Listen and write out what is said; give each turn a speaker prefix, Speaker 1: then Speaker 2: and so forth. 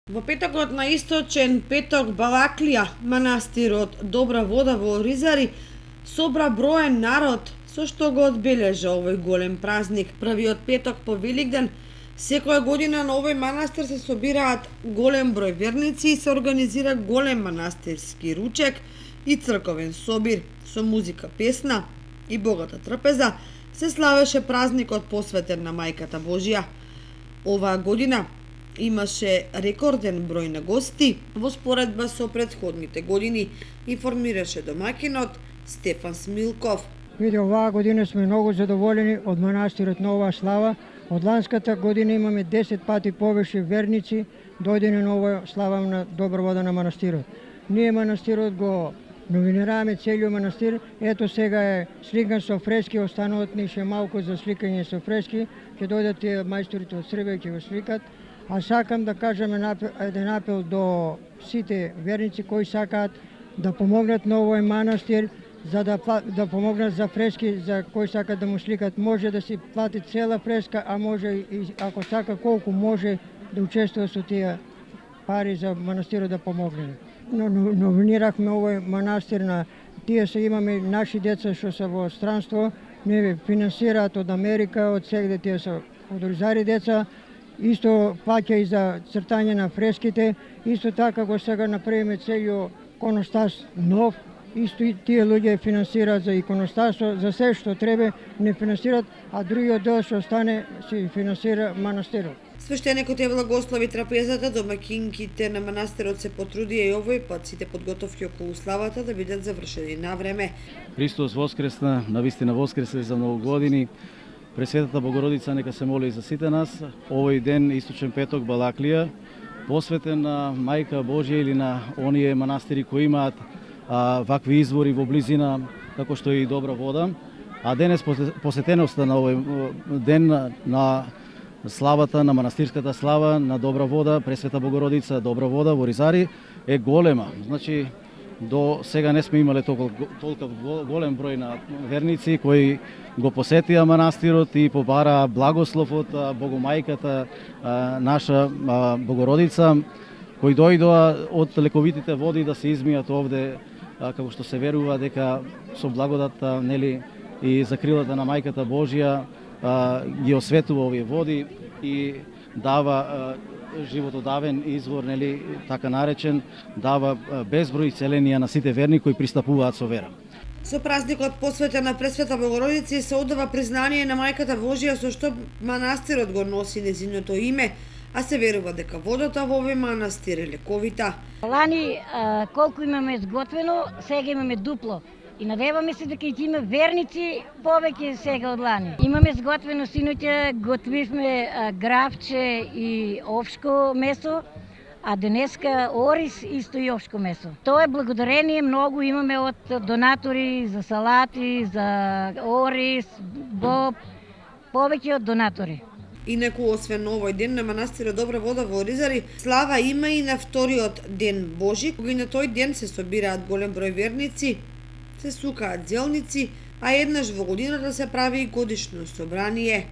Speaker 1: Во петокот на источен петок Балаклија, манастирот Добра вода во Оризари, собра броен народ со што го одбележа овој голем празник. Првиот петок по Великден, секоја година на овој манастир се собираат голем број верници и се организира голем манастирски ручек и црковен собир со музика, песна и богата трпеза. Се славеше празникот посветен на Мајката Божја. Оваа година имаше рекорден број на гости во споредба со претходните години, информираше домаќинот Стефан Смилков.
Speaker 2: Види, оваа година сме многу задоволени од манастирот на оваа слава. Од ланската година имаме 10 пати повеќе верници дојдени на оваа слава на Добра вода на манастирот. Ние манастирот го новинираме целиот манастир. Ето сега е сликан со фрески, остануват ни ше малку за сликање со фрески. Ќе дојдат тие мајсторите од Србија ќе го сликат. А сакам да кажам еден апел до сите верници кои сакаат да помогнат на овој манастир, за да помогнат за фрески, за кои сакаат да му сликат. Може да си плати цела фреска, а може и ако сака колку може да учествува со тие пари за манастирот да помогне. Но новинирахме овој манастир на тие се имаме наши деца што се во странство, не финансираат од Америка, од сегде тие се од Оризари деца. Исто плаќа и за цртање на фреските, исто така го сега направиме целиот иконостас нов, исто и тие луѓе финансираат за иконостасо, за се што треба не финансираат, а другиот дел што остане се финансира манастирот.
Speaker 1: Свештеникот ја благослови трапезата, домаќинките на манастирот се потрудија и овој пат сите подготовки околу славата да бидат завршени на време.
Speaker 3: Христос воскресна, навистина воскресе за многу години. Пресветата Богородица нека се моли за сите нас. Овој ден, источен петок Балаклија, посветен на Мајка Божја или на оние манастири кои имаат вакви извори во близина, како што и Добра вода. А денес посетеноста на овој ден на славата, на манастирската слава на Добра вода, Пресвета Богородица, Добра вода во Оризари е голема. Значи, до сега не сме имале толку голем број на верници кои го посетија манастирот и побараа благослов од Богомајката, наша Богородица, кои дојдоа од лековитите води да се измијат овде, како што се верува дека со благодата, нели, и закрилата на Мајката Божја ги осветува овие води и дава животодавен извор, нели, така наречен, дава безброј исцеленија на сите верни кои пристапуваат со вера.
Speaker 1: Со празникот посветен на Пресвета Богородица се одава признание на Мајката Божја со што манастирот го носи незиното име, а се верува дека водата во овој манастир е лековита.
Speaker 4: Лани колку имаме изготвено, сега имаме дупло. И надеваме се дека ќе има верници повеќе сега од лани. Имаме изготвено синоќа, готвивме гравче и овшко месо, а денеска ориз исто и овшко месо. Тоа е благодарение многу имаме од донатори за салати, за ориз, боб, повеќе од донатори.
Speaker 1: Инаку, освен овој ден на манастирот Добра вода во Оризари, слава има и на вториот ден Божи, кога и на тој ден се собираат голем број верници, се сукаат зелници, а еднаш во годината се прави и годишно собрание.